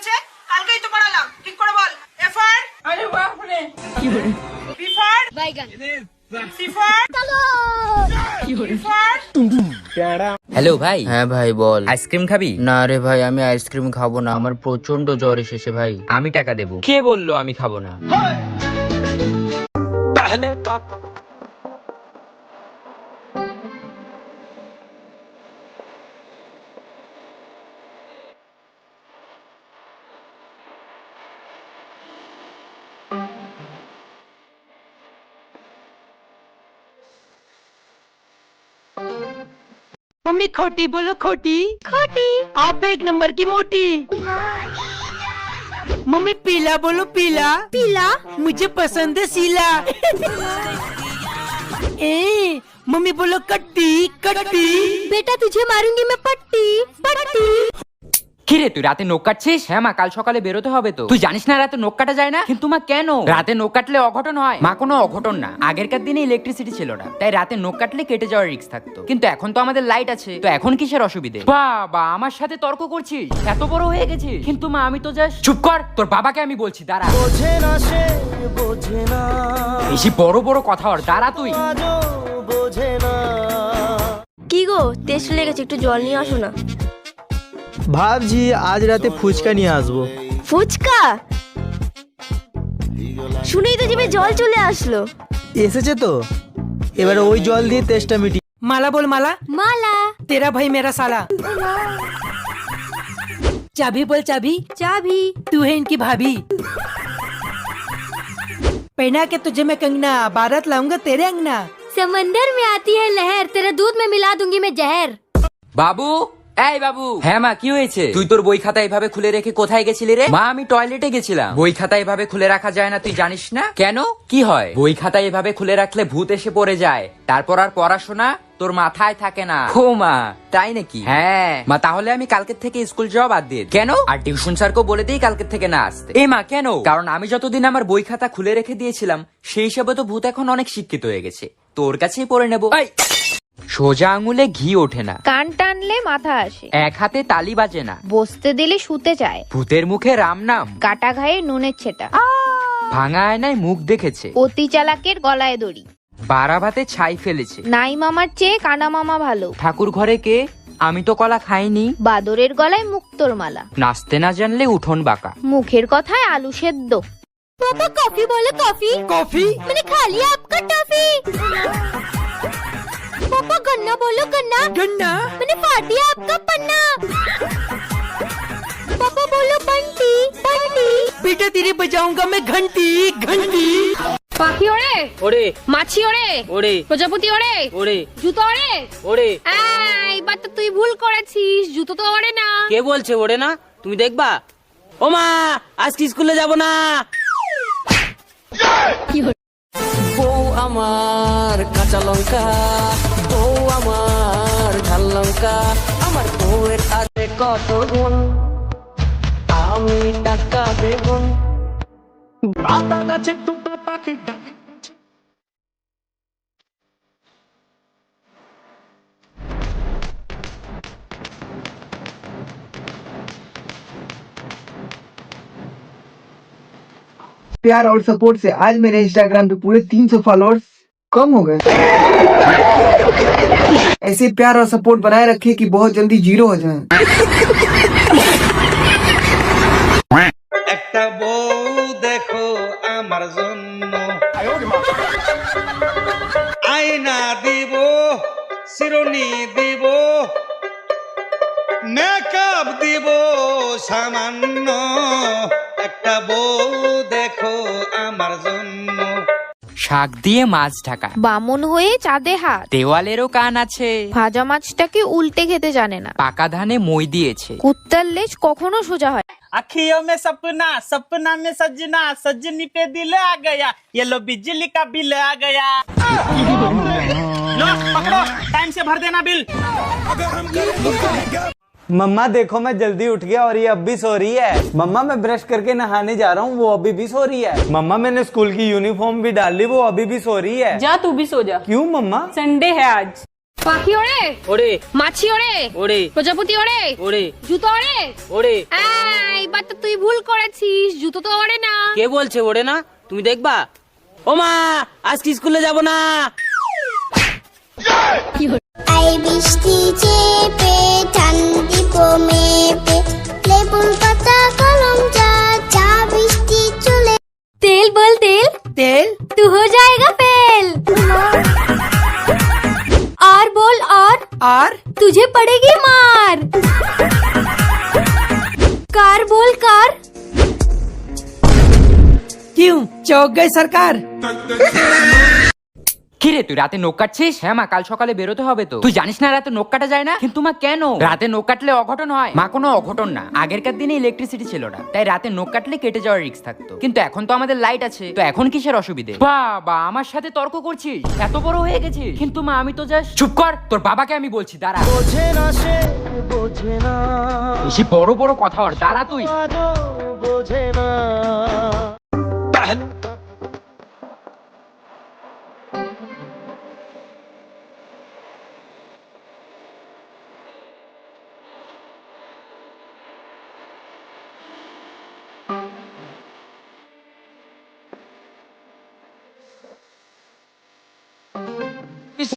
হয়েছে? কালকেই তো পড়ালাম, ঠিক করে বল। এ ফর আরে বাপ রে, কি বলে? বি ফর বাইগান, সি ফর চলো, কি বলে? ফর হ্যালো ভাই। হ্যাঁ ভাই বল। আইসক্রিম খাবি? না রে ভাই, আমি আইসক্রিম খাবো না, আমার প্রচন্ড জ্বর এসেছে ভাই। আমি টাকা দেবো। কে বললো আমি খাবো না? मम्मी खोटी बोलो खोटी खोटी। आप एक नंबर की मोटी। मम्मी पीला बोलो पीला पीला। मुझे पसंद है सीला। ए मम्मी बोलो कट्टी कट्टी। बेटा तुझे मारूंगी मैं पट्टी पट्टी। কি রে তুই রাতে নখ কাটছিস? হ্যাঁ মা, কাল সকালে বেরোতে হবে তো। তুই জানিস না রাতে নখ কাটা যায় না? কিন্তু মা কেন? রাতে নখ কাটলে অঘটন হয়। মা কোনো অঘটন না, আগেরকার দিনে ইলেকট্রিসিটি ছিল না, তাই রাতে নখ কাটলে কেটে যাওয়ার রিস্ক থাকতো। কিন্তু এখন তো আমাদের লাইট আছে, তো এখন কিসের অসুবিধে? বাবা আমার সাথে তর্ক করছিস? এত বড় হয়ে গেছিস? কিন্তু মা আমি তো জাস্ট। চুপ কর, তোর বাবাকে আমি বলছি, দাঁড়া। বোঝে না সে বোঝে না। বেশি বড় বড় কথা আর দাঁড়া তুই। বোঝে না। কি গো টেস্ট লেগেছে, একটু জল নিয়ে আসো না। ভাবছি আজ রাতে ফুচকা নিয়ে আসবো। ফুচকা শুনেই তো জিভে জল চলে আসলো। এসেছে তো, এবারে ওই জল দিয়ে তেষ্টা মিটি। माला बोल माला। माला तेरा भाई मेरा साला। चाबी बोल चाबी। चाबी तू है इनकी भाभी। पहना के तुझे मैं कंगना, बारात लाऊंगा तेरे अंगना। समंदर में आती है लहर, तेरे दूध में मिला दूंगी मैं जहर। বাবু, এই বাবু। হ্যাঁ মা, কি হয়েছে? তুই তোর বই খাতা এভাবে খুলে রেখে কোথায় গেছিলি রে? মা আমি টয়লেটে গেছিলাম। বই খাতা এভাবে খুলে রাখা যায় না, তুই জানিস না? কেন, কি হয়? বই খাতা এভাবে খুলে রাখলে ভূত এসে পড়ে যায়, তারপর আর পড়াশোনা তোর মাথায় থাকে না। ও মা, তাই নাকি? হ্যাঁ মা, তাহলে আমি কালকের থেকে স্কুল যাওয়া বাদ দিয়ে। কেন? আর টিউশন স্যারকেও বলে দিই কালকের থেকে না আসতে। এ মা কেন? কারণ আমি যতদিন আমার বই খাতা খুলে রেখে দিয়েছিলাম, সেই হিসাবে তো ভূত এখন অনেক শিক্ষিত হয়ে গেছে, তোর কাছেই পড়ে নেবো। সোজা আঙুলে ঘি ওঠে না, কান টানলে মাথা আসে, এক হাতে তালি বাজে না, বসতে দিলে শুতে চায়, ভূতের মুখে রাম নাম, কাটা ঘায়ে নুনের ছেটা, ভাঙা আয়নায় মুখ দেখেছে, অতি চালাকের গলায় দড়ি, বাড়া ভাতে ছাই ফেলেছে, নাই মামার চেয়ে কানা মামা ভালো, ঠাকুর ঘরে কে? আমি তো কলা খাইনি, বাদরের গলায় মুক্তোর মালা, নাচতে না জানলে উঠোন বাঁকা, মুখের কথায় আলু সেদ্ধ। पापा कॉफी बोलो कॉफी। कॉफी मैंने खा लिया आपका टॉफी। पापा गन्ना बोलो गन्ना। गन्ना मैंने फाड़ दिया आपका पन्ना। पापा बोलो बंटी बंटी। बेटा तेरे बजाऊंगा मैं घंटी घंटी। পাখি ওড়ে ওরে মাছি ওড়ে ওরে প্রজাপতি ওড়ে ওরে জুতো ওড়ে। ওরে এইবার তো তুই ভুল করেছিস, জুতো তো ওড়ে না। কে বলছে ওরে না? তুমি দেখবা। ও মা, আজকে স্কুলে যাব না। বউ আমার কাঁচা লঙ্কা, বউ আমার ঝাল লঙ্কা, আমার বউয়ের আছে কত গুণ, আমি টাকা বেগুন। পাতা গাছে টুকরা পাখি ডাকে। प्यार और सपोर्ट से आज मेरे इंस्टाग्राम पे पूरे 300 फॉलोअर्स कम हो गए। ऐसे प्यार और सपोर्ट बनाए रखिए कि बहुत जल्दी जीरो हो जाए। একটা বউ দেখো আমার জন্য, আয়না দিব, শিরোনি দিব, মেকআপ দিব সামান্য, একটা বউ দেখো আমার জন্য। শাক দিয়ে মাছ ঢাকা, বামন হয়ে চাঁদে হাত, দেওয়ালেরও কান আছে, ভাজা মাছটাকে উল্টে খেতে জানে না, পাকা ধানে মই দিয়েছে, কুত্তার লেজ কখনো সোজা হয়। अखियों में सपना, सपना में सजना, सजनी पे दिल आ गया, ये लो बिजली का बिल आ गया। लो पकड़ो, टाइम से भर देना बिल। मम्मा देखो मैं जल्दी उठ गया और ये अब भी सो रही है। मम्मा मैं ब्रश करके नहाने जा रहा हूँ, वो अभी भी सो रही है। मम्मा मैंने स्कूल की यूनिफॉर्म भी डाल ली, वो अभी भी सो रही है। जा तू भी सो जा। क्यों मम्मा? संडे है आज। পাখি ওড়ে ওরে মাছি ওড়ে ওরে প্রজাপতি ওড়ে ওরে জুতো ওড়ে ওরে এইবার তো তুই ভুল করেছিস, জুতো তো ওড়ে না। কে বলছে ওরে না? তুমি দেখবা। ও মা, আজকে স্কুলে যাব না। আই বৃষ্টি চেপে ঠান্ডি কমেপে লেবুর পাতা কলম চা চা বৃষ্টি চলে तेल बोल तेल तेल तू हो जाएगा फेल और बोल और तुझे पड़ेगी मार कार बोल कार क्यों चौक गई सरकार? কিরে তুই রাতে নখ কাটছিস? হ্যাঁ মা, কাল সকালে বেরোতে হবে তো। তুই জানিস না রাতে নখ কাটা যায় না? কিন্তু মা কেন? রাতে নখ কাটলে অঘটন হয়। মা কোনো অঘটন না, আগেরকার দিনে ইলেকট্রিসিটি ছিল না, তাই রাতে নখ কাটলে কেটে যাওয়ার রিস্ক থাকতো। কিন্তু এখন তো আমাদের লাইট আছে, তো এখন কিসের অসুবিধে? বাবা, আমার সাথে তর্ক করছিস? এত বড় হয়ে গেছিস? কিন্তু মা আমি তো জাস্ট। চুপ কর, তোর বাবাকে আমি বলছি, দাঁড়া। বোঝে না সে, বোঝে না, বেশি বড় বড় কথা, দাঁড়া তুই। বোঝে না।